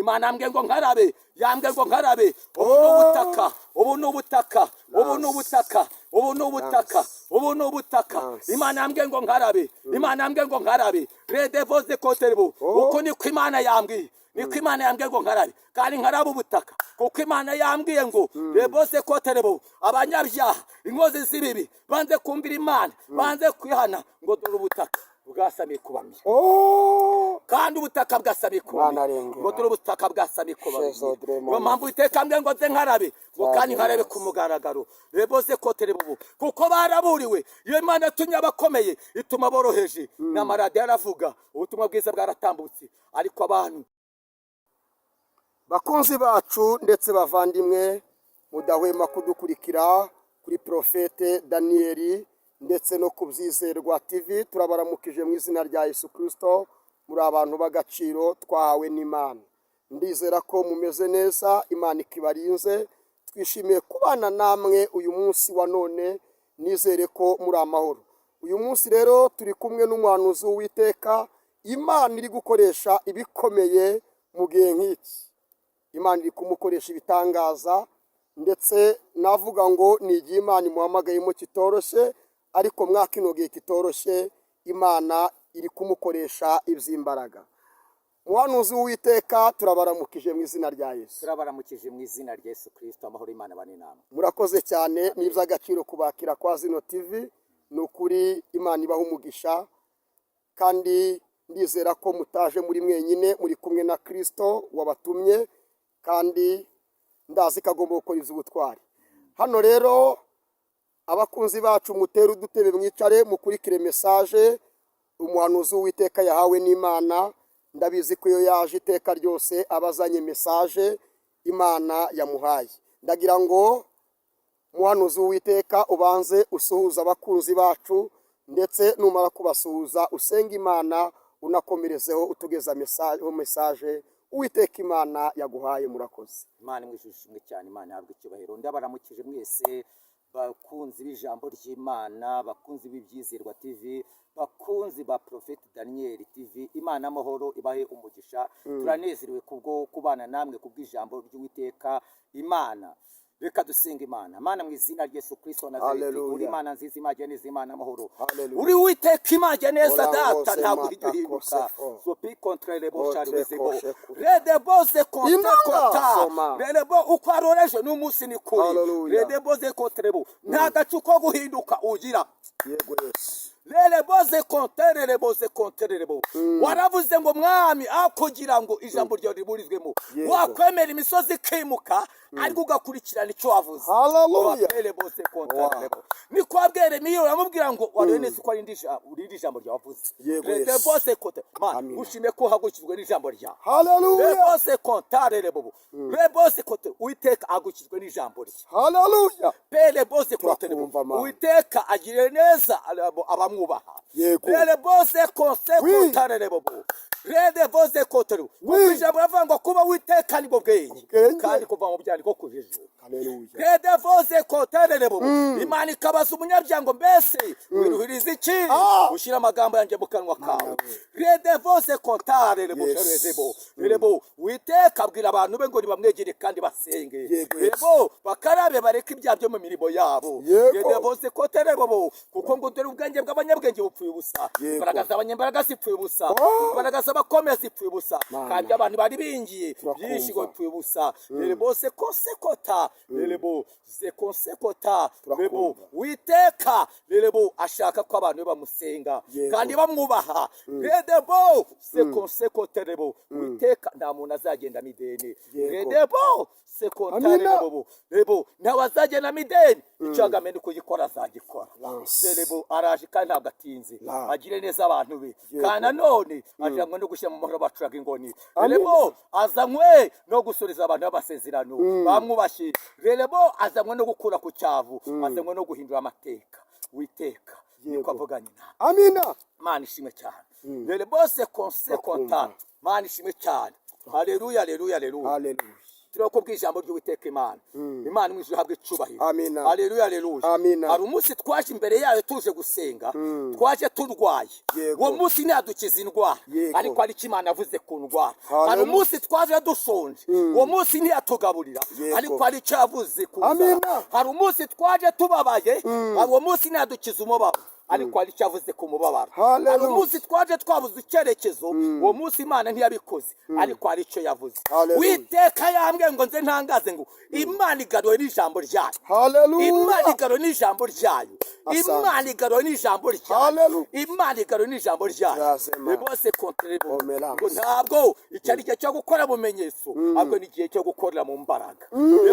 Imana yambwiye ngo nkarabe, yambwiye ngo nkarabe. Ubu ni ubutaka, ubu ni ubutaka, ubu ni ubutaka, ubu ni ubutaka, ubu ni ubutaka. Imana yambwiye ngo nkarabe, Imana yambwiye ngo nkarabe. Redevoze koterebo, uko niko Imana yambwiye. Niko Imana yambwiye ngo nkarabe, kandi nkarabe ubutaka, kuko Imana yambwiye ngo rebose koterebo, abanyabyaha, inkozi z'ibibi banze kumvira Imana, banze kwihana, ngo dore ubutaka bwasamiye kubamye. Kandi ubutaka bwasamiye kubamye, ngo dore ubutaka bwasamiye kubamye. Niyo mpamvu Uwiteka ambwiye ngo nze nkarabe, ngo kandi nkarabe ku mugaragaro. Rebose koterebo, kuko baraburiwe. Iyo Imana yatumye abakomeye ituma boroheje. N'amaradiyo aravuga, ubutumwa bwiza bwaratambutse, ariko abantu bakunzi bacu ndetse bavandimwe mudahwema kudukurikira kuri Profete Daniel ndetse no ku Byizerwa TV, turabaramukije mu izina rya Yesu Kristo. Muri abantu b'agaciro twahawe n'Imana, ndizera ko mumeze neza, Imana ikibarinze. Twishimiye kubana namwe uyu munsi wa none, nizere ko muri amahoro. Uyu munsi rero turi kumwe n'umuhanuzi w'Uwiteka. Imana iri gukoresha ibikomeye mu gihe nk'iki. Imana iri kumukoresha ibitangaza, ndetse navuga ngo ni igihe Imana imuhamagayemo kitoroshye, ariko mwakino gihe kitoroshye Imana iri kumukoresha iby'imbaraga. Muhanuzi w'Uwiteka, turabaramukije mu izina rya Yesu. turabaramukije mu izina rya Yesu Kristo. Amahoro y'Imana bane namwe. Murakoze cyane, ni iby'agaciro kubakira kwa zino TV. Ni ukuri Imana ibaha umugisha, kandi ndizera ko mutaje muri mwenyine, muri kumwe na Kristo wabatumye, kandi ndazi ko agomba gukora iby'ubutwari. Hano rero abakunzi bacu, mutere udutebe mwicare mukurikire mesaje umuhanuzi w'Uwiteka yahawe n'Imana. Ndabizi ko iyo yaje iteka ryose abazanye mesaje Imana yamuhaye. Ndagira ngo umuhanuzi w'Uwiteka ubanze usuhuza abakunzi bacu, ndetse numara kubasuhuza usenga Imana, unakomerezeho utugeza mesaje Uwiteka Imana yaguhaye. Murakoze. Imana imwishimwe cyane, Imana yahabwa icyubahiro. Ndabaramukije mwese bakunzi b'ijambo ry'Imana, bakunzi b'Ibyizerwa TV, bakunzi ba Profete Daniel TV. Imana amahoro ibahe umugisha. Turanezerewe kubwo kubana namwe kubw'ijambo ry'Uwiteka Imana. Reka dusenga Imana. Imana mu izina rya Yesu Kristo Nazareti, uri Imana nziza, Imana neza, Imana amahoro. Uri Uwiteka Imana neza data, ntabwo uhiduka. Sopi contre bo charwezebo. Rede boze contre kota. Rede bo uko aroreje n'umunsi ni kuri. Rede boze contre bo. Nta gacu ko guhinduka ugira. Yego Yesu. Rere boze kontererebo. Waravuze ngo mwami akugira ngo ijambo ryawe riburizwemo. Wakwemera imisozi ikimuka, ariko ugakurikirana icyo wavuze. Haleluya. Rere boze kontererebo. Ni kwa Yeremiya uramubwira ngo warene ko ari indi jambo ryavuze. Rere boze konter. Man, ushime ko hagukizwe n'ijambo ryawe. Haleluya. Rere boze kontererebo. Rere boze konter. Uiteka agukizwe n'ijambo ryawe. Haleluya. Pele boze kontererebo. Uiteka agire neza abamwubaha. Rere bose konseko tarerebo. Rede bose koteru. Wijambo ravuga ngo kuba Uwiteka ni bwo bwenge, kandi kuva mu byandiko kujejwe. Haleluya. Rede bose kotererebo. Imana ikabaza umunyabyango, mbese wiruhiriza iki ushyira amagambo yanjye mu kanwa kawe. Rede bose kontarerebo terezebo. Rebo Uwiteka abwira abantu be ngo nibamwegere kandi basenge. Rebo bakarabe bareke ibyaha byo mu mirimo yabo. Rede bose kotererebo, kuko ngo dore ubwenge bw'abanyabwenge bupfuye ubusa, imbaraga z'abanyembaraga zipfuye ubusa, imbaraga z'abakomeye zipfuye ubusa, kandi abantu bari bingiye byinshi ngo bipfuye ubusa. Rebo se konsekota. Rebo se konsekota. Rebo Uwiteka rebo ashaka ko abantu bamusenga kandi bamwubaha. Rebo se konsekota. Rebo Uwiteka nta muntu azagenda mideni. Rebo se kontarebo. Rebo nawe azagenda mideni, icyo agamene kugikora azagikora. Rebo araje kandi ntabwo atinze, agire neza abantu be, kandi nanone ajyanwe no gushyira mu mahoro bacuraga ingoni. Rebo azanywe no gusoreza abantu b'amasezerano bamwubashye. Rebo azanywe no gukura ku cyavu, azanywe no guhindura amateka. Witeka niko avuganye nawe. Amina. Imana ishimwe cyane. Rebo se konsekota. Imana ishimwe cyane. Haleluya, haleluya, haleluya. Haleluya. turakubwira ijambo ry'Uwiteka Imana. Imana imwe ihabwe icubahiro. Amina. Haleluya, haleluya. Amina. Hari umunsi twaje imbere yayo tuje gusenga, twaje turwaye. Yego. Uwo munsi ntiyadukiza indwara, Yego. ariko hari icyo Imana yavuze ku ndwara. Haleluya. Hari umunsi twaje dushonje, uwo munsi ntiyatugaburira, Yego. ariko hari icyo yavuze ku nzara. Amina. Hari umunsi twaje tubabaye, uwo munsi ntiyadukiza umubabaro, ariko hari icyo yavuze ku mubabaro. Haleluya. Hari umunsi twaje twabuze icyerekezo, uwo munsi Imana ntiyabikoze, ariko hari icyo yavuze. Haleluya. Uwiteka yambwiye ngo nze ntangaze ngo Imana igaruwe n'ijambo ryayo. Haleluya. Imana igaruwe n'ijambo ryayo. Asante. Imana igaruwe n'ijambo ryayo. Haleluya. Imana igaruwe n'ijambo ryayo. Yazema. Bose kontrebo. Omelance. Ngo ntabwo icyo ari igihe cyo gukora mu bimenyetso, ahubwo ni igihe cyo gukorera mu mbaraga.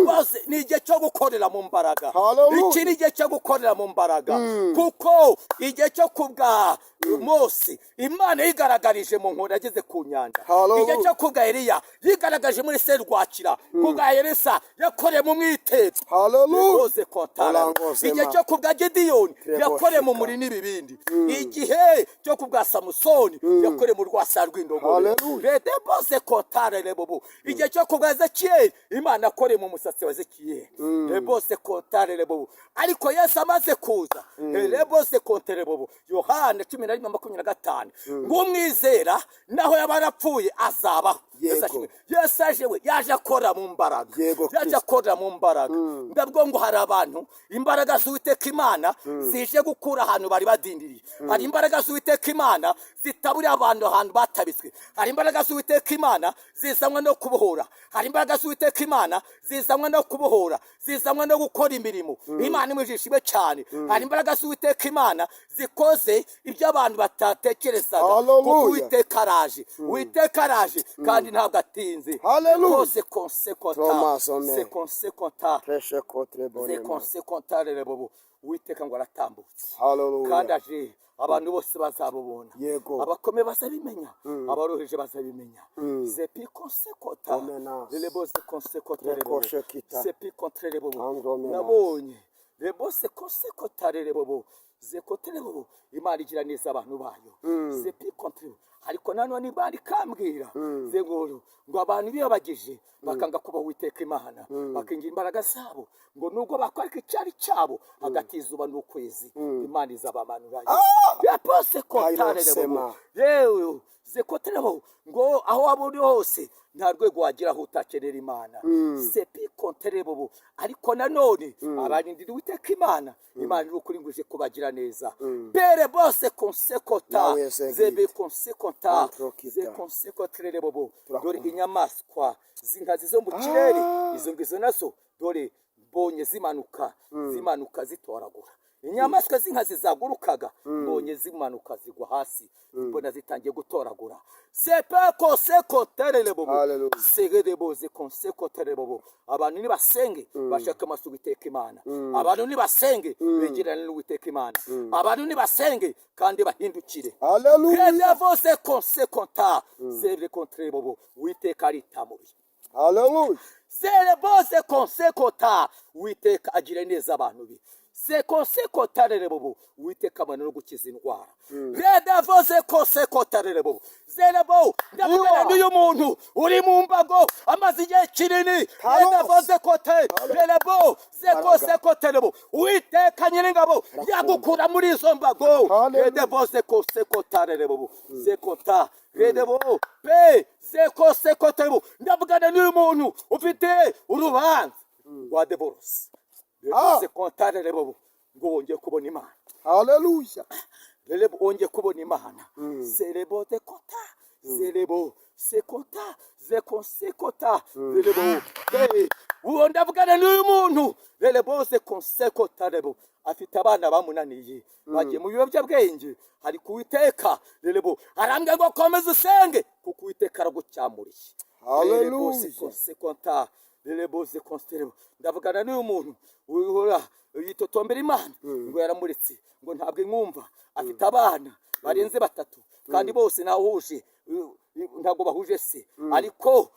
Bose ni igihe cyo gukorera mu mbaraga. Haleluya. Iki ni igihe cyo gukorera mu mbaraga, kuko igihe cyo kubwa Mose Imana yigaragarije mu nkuru ageze ku nyanja. Haleluya. Igihe cyo kubwa Eliya yigaragaje muri serwakira, kubwa Elisa yakoreye mu mwitero. Haleluya. Bose kontara. Olangozema. Igihe cyo kubwa Gideyoni yakoreye mu muri n'ibibindi. Igihe cyo kubwa Samusoni yakoreye mu rwasa rw'indogobe. Haleluya. Rede bose kontara rebobo. Igihe cyo kubwa Ezekiyeli Imana yakoreye mu musatsi wa Ezekiyeli. Bose kontara rebobo. Ariko Yesu amaze kuza, bose kontara rebobo. Yohana 11:25 ngumwizera naho yabarapfuye azabaho. Yego. Yesu aje we yaje akora mu mbaraga. Yego, Yaje akora mu mbaraga. Ndabwo ngo hari abantu imbaraga z'Uwiteka Imana zije gukura ahantu bari badindiriye. Hari imbaraga z'Uwiteka Imana zitaburi abantu ahantu batabitswe. Hari imbaraga z'Uwiteka Imana zizanwa no kubohora. Hari imbaraga z'Uwiteka Imana zizanwa no kubohora, zizanwa no gukora imirimo. Imana imujishime cyane. Hari imbaraga z'Uwiteka Imana zikoze ibyo abantu batatekerezaga. Hallelujah. Kuko Uwiteka araje. Uwiteka araje kandi ntabwo atinze. Hallelujah. Kose konsekota. Thomas, amen. Se konsekota. Preshe kotre Se bonema. konsekota rebo. Uwiteka ngo aratambutse. Haleluya. Kandi aje abantu bose bazabubona. Yego. Abakome bazabimenya, abaroheje bazabimenya. Zepi konsekota. Omenas. Lebo se konsekota rebo. Rekoshekita. Zepi kontre rebo. Andromeda. Nabonye. Lebo se konsekota rebo. Zekotere rebo. Imana igira neza abantu bayo. Zepi kontre. Ariko nanone Imana ikambwira zengoro ngo abantu biyabagije bakanga kuba Uwiteka Imana, bakingira imbaraga zabo, ngo nubwo bakwarika icyari cyabo hagati y'izuba n'ukwezi, Imana izabamanura. Yapose kontare rebo. Yewe zekoterebo ngo aho waba uri hose nta rwego wagira aho utakenera Imana. Sepi konterebo. Ariko nanone abarindira Uwiteka Imana, Imana iri ukuri nguje kubagira neza. Pere bose konsekota. Zebe konsekota. Ze konsekoterebo. Dore inyamaswa z'inkazi zo mu kirere, izo ngizo nazo dore bonye zimanuka zitoragura. Inyamaswa z'inkazi zagurukaga mbonye zimanuka zigwa hasi, mbona zitangiye gutoragura. Sepe konsekoterebo. Segerebo ze konsekoterebo. Abantu ni basenge bashaka amaso Uwiteka Imana. Abantu ni basenge begerana n'Uwiteka Imana. Abantu ni basenge kandi bahindukire. Haleluya. Redevo ze konsekota. Zere kontrebo. Uwiteka aritamuri. Haleluya. Zere bose konsekota. Uwiteka agire neza abantu be. Se konsekota rebo. Uwiteka amana no gukiza indwara. Redevo ze konsekota rebo. Zerebo ndabugana n'uyu muntu uri mu mbago amazi igihe kinini. Redevo ze kote rebo. Ze konsekota rebo. Uwiteka nyir'ingabo yagukura muri izo mbago. Redevo ze konsekota rebo. Ze kota Redevo pe ze konsekota rebo. Ndabugana n'uyu muntu ufite urubanza rwa divorce. Bose kontare rebo ngo wongeye kubona Imana. Haleluya. Rebo wongeye kubona Imana. Serebo de kota. Zerebo se kota. Ze konsekota. Rebo. Uwo ndavugana n'uyu muntu. Rebo se konsekota rebo. Afite abana bamunaniye. Bagiye mu biyobyabwenge. Hari kuwiteka. Rebo arambye ngo komeza usenge kuko Uwiteka aragucyamuriye. Haleluya. Se konsekota. Rebo ze konsterebo. Ndavugana n'uyu muntu uhora yitotombera Imana ngo yaramuritse ngo ntabwo inkumva, afite abana barenze 3 kandi bose ntawuje, ntabwo bahuje se, ariko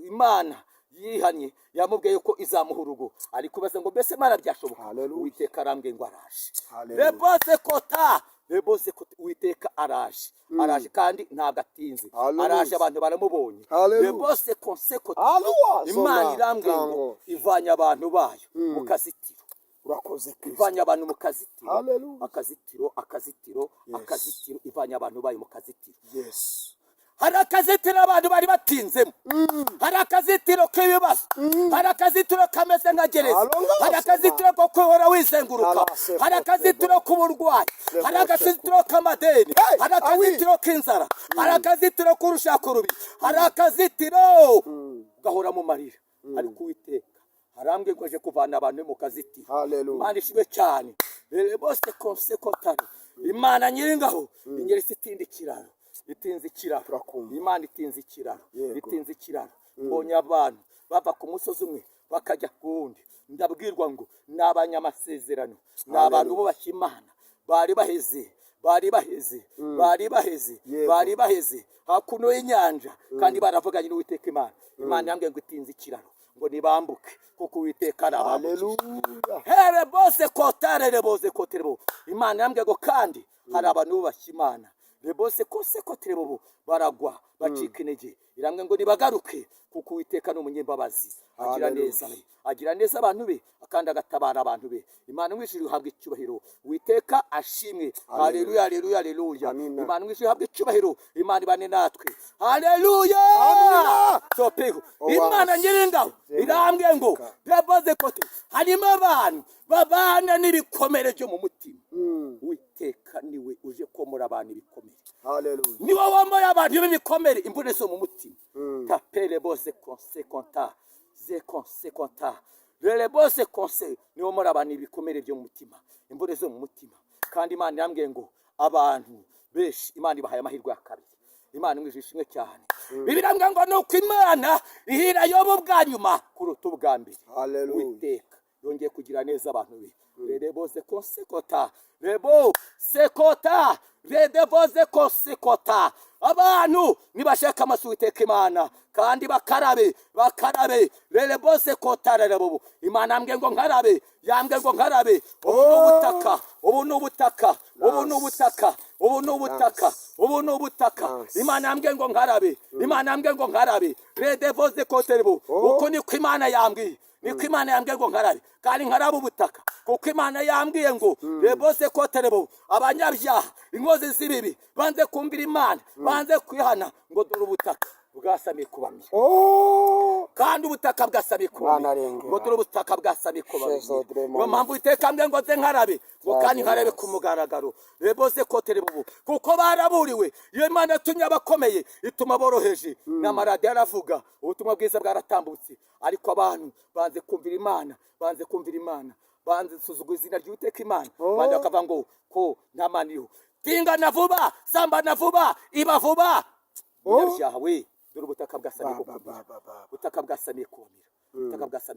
Imana yihanye yamubwiye ko izamuha urugo, ariko baza ngo mbese Imana byashoboka. Uwiteka arambye ngo araje. Rebose kota rebose Uwiteka araje araje kandi ntabwo atinze Hallelujah. araje abantu baramubonye Hallelujah. rebose konsekote Hallelujah. Imana irambwiye ngo Tango. ivanye abantu bayo mu kazitiro urakoze Kristo. ivanye abantu mu kazitiro Hallelujah. akazitiro ivanye abantu bayo mu kazitiro Yes. hari akazitiro abantu bari batinzemo hari akazitiro k'ibibazo hari akazitiro kameze nka gereza Alonga hari sema. akazitiro ko kwihora wizenguruka Alase hari akazitiro k'uburwayi hari akazitiro k'amadeni Hey, hari akazitiro k'inzara hari akazitiro k'urushako rubi hari akazitiro gahora mu marira ariko Uwiteka arambwiye ngo aje kuvana abantu mu kazitiro Hallelujah. Imana ishimwe cyane bose konsekotari Imana nyiringaho ingeri itinda ikiraro itinze ikiraro Turakumva. Imana itinze ikiraro Yego. itinze ikiraro mbonye abantu bava ku musozi umwe bakajya ku wundi ndabwirwa ngo ni abanyamasezerano ni abantu bubashye Imana bari baheze Yego. bari baheze hakuno y'inyanja kandi baravuganye n'Uwiteka Imana yambwiye ngo itinze ikiraro ngo nibambuke kuko Uwiteka arabambukije Hallelujah. here bose kotare reboze koterebo Imana yambwiye ngo kandi hari abantu bubashye Imana rebose kose koterebo baragwa bacika intege irambwiye ngo nibagaruke kuko Uwiteka ni umunyembabazi agira neza abantu be kandi agatabara abantu be Imana mwishuri uhabwa icyubahiro Uwiteka ashimwe haleluya haleluya haleluya Amina. Imana mwishuri uhabwa icyubahiro Imana ibane natwe haleluya Amina. topego Oh, Imana wow. nyiringaho irambwiye ngo reboze kote harimo abantu babana n'ibikomere byo mu mutima Uwiteka niwe uje komora abantu ibikomere Hallelujah. niwe wamoye abantu b'ibikomere imbune zo mu mutima tapere bose konsekonta ze konsekonta rere bose konse niwe wamora abantu ibikomere byo mu mutima imbune zo mu mutima kandi Imana yambwiye ngo abantu benshi Imana ibahaye amahirwe ya kabiri Imana imwijishimwe cyane Bibiliya ngo nuko Imana ihira Yobu bwa nyuma kuruta ubwa mbere Hallelujah. Uwiteka yongeye kugira neza abantu be redeboze konsekota rebo sekota redeboze konsekota abantu nibashaka amaso Uwiteka Imana kandi bakarabe redeboze kota rebo Imana yambwiye ngo nkarabe ubu ni ubutaka Imana yambwiye ngo nkarabe redeboze kota rebo uko niko Imana yambwiye niko Imana yambwiye ngo nkarabe kandi nkarabe ubutaka kuko Imana yambwiye ngo rebose koterebo abanyabyaha inkozi z'ibibi banze kumvira Imana banze kwihana ngo dore ubutaka bwasamiye kubamira kandi ubutaka bwasamiye kubamira ngo dore ubutaka bwasamiye kubamira niyo mpamvu Uwiteka ambwiye ngo nze nkarabe ngo kandi nkarabe ku mugaragaro rebose koterebo kuko baraburiwe iyo Imana yatumye abakomeye ituma boroheje n'amaradiyo aravuga ubutumwa bwiza bwaratambutse ariko abantu banze kumvira Imana banze suzugura izina ry'Uwiteka Imana bandi bakavuga ngo ko nta Mana iriho tingana vuba sambana vuba iba vuba umunyabyaha we dore ubutaka bwasamiye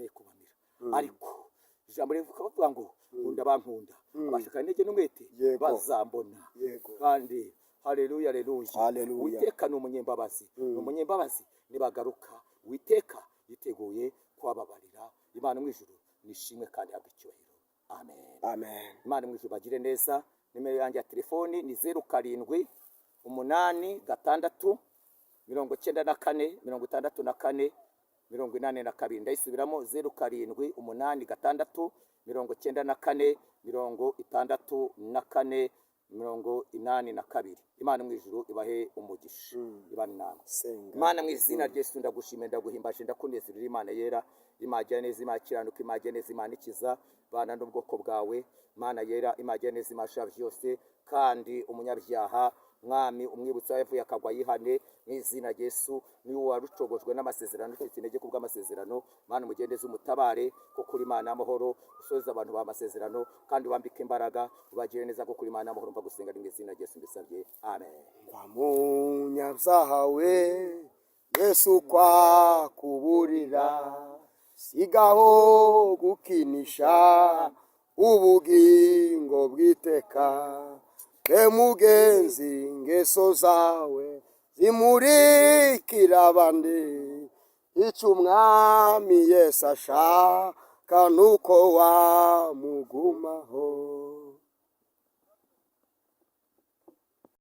kubamira ariko ijambo rivuga ngo nkunda bankunda abashaka intege n'umwete bazambona kandi haleluya haleluya Uwiteka ni umunyembabazi nibagaruka Uwiteka yiteguye kubabarira Imana mu ijuru nishimwe kandi habwe icyubahiro amen Imana mu ijuru bagire neza nimero yanjye ya telefoni ni 07 8 6 94 64 82 ndayisubiramo 07 8 6 94 64 82 Imana mu ijuru ibahe umugisha ibane namwe Imana mu izina ry'Yesu ndagushimira ndaguhimbaje ndakunezerera Imana yera Imana neza Imana kiranuka Imana neza Imana ikiza bana n'ubwoko bwawe Imana yera Imana neza Imana byose kandi umunyabyaha mwami umwibutsa yavuye akagwa yihane mu izina Yesu niwe warucogojwe n'amasezerano ufite intege ku bw'amasezerano Mana umugendeze umutabare ko kuri Imana amahoro usoza abantu ba amasezerano kandi wambike imbaraga ubagire neza ko kuri Imana amahoro mva gusenga mu izina Yesu mbisabye amen umunyabyaha we Yesu kwa kuburira sigaho gukinisha ubugingo bw'iteka mugenzi ngeso zawe zimurikira abandi icyo umwami Yesu ashaka nuko wamugumaho